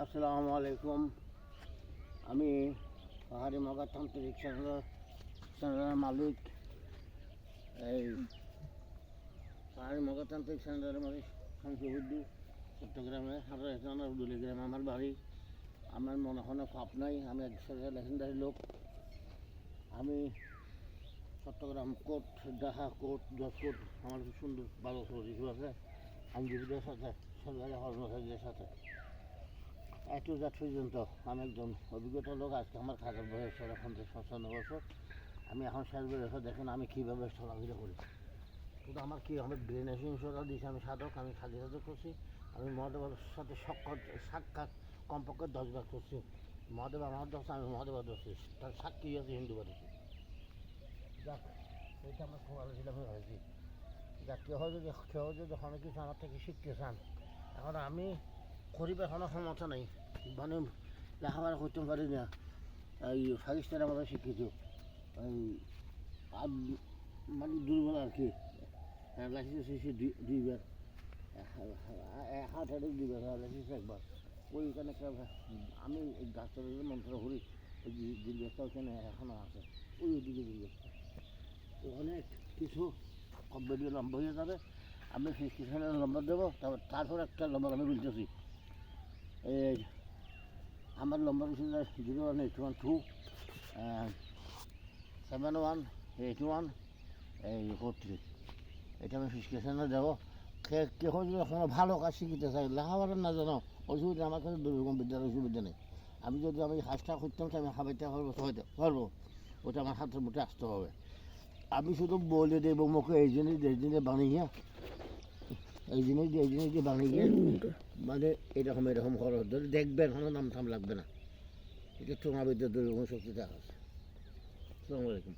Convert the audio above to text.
আসসালামু আলাইকুম। আমি পাহাড়ি মগাতান্ত্রিক চ্যানেলের মালিক। এই পাহাড়ি মগাতান্ত্রিক চ্যানেলের মালিক শামসুদ্দিন। চট্টগ্রামে হাজার গ্রাম আমার বাড়ি। আমার মনে হয় পাপ নাই, আমি এক লেজেন্ডারি লোক। আমি চট্টগ্রাম কোর্ট, ঢাকা কোর্ট, জজ কোর্ট, আমার খুব সুন্দর ভালো কিছু আছে আইনজীবীদের সাথে, সরকারি কর্মচারীদের সাথে একটু জাত পর্যন্ত আমি একজন অভিজ্ঞতা লোক। আজকে আমার খাতার বয়স 55 বছর। আমি এখন শেষ বয়সে দেখেন আমি কীভাবে চলাফেরা করি। কিন্তু আমার কী আমার ব্রেন ইন্স্যুরেন্স দিয়েছে, আমি সাধক, আমি খালি সাধক করছি। আমি মহাদেবের সাথে সাক্ষাৎ কমপক্ষে 10 বার করছি। মহাদেব আমার দোষ, আমি মহাদেবের দোষী, তার সাক্ষী আছে হিন্দু বাড়িতে। যাক, এইটা আমার খুব ভালো ছিল, আমি হয়েছি। যাক, কেউ যদি অনেক কিছু আমার থেকে শিখতে চান, এখন আমি করিবার কোনো ক্ষমতা নেই, মানে লেখাপড়া করতে পারি না। এই পাকিস্তানের মতো শিখেছ, এই মানে দুর্বল আর কি। লাইসেন্স হয়েছে দুইবার, হাত হাতে 2 বার, লাইসেন্স একবার। ওইখানে আমি ডাক্তারের মন্ত্র করি, ওই জিজ্ঞাসা ওখানে এখনও আছে, ওই দিকে জিজ্ঞাসা। অনেক কিছু ভিডিও লম্বা হয়ে যাবে, আমি প্রেসক্রিপশনের নম্বর দেবো। তারপর একটা নম্বর আমি বলতেছি। এই আমার নম্বর হচ্ছে 01812 7181 এটা আমি প্রেসক্রিপশনে দেবো। কেউ যদি কোনো ভালো কাজ শিখতে চাই, লেখাপড়া না জানো, অসুবিধা আমার কাছে দুর্গম বিদ্যার অসুবিধা নেই। আমি যদি আমি কাজটা করতাম, আমি খাবারটা পারবো, ওটা আমার হাতের মুঠে আসতে হবে। আমি শুধু বলে দেবো মুখে এই জিনিস বানিয়ে, এই জিনিস দিয়ে বানিয়ে, মানে এরকম খরচ ধরে দেখবেন, কোনো নাম থাম লাগবে না। এটা তোমার ভিতরে দুর্গম শক্তি দেখা আছে। আসসালামু আলাইকুম।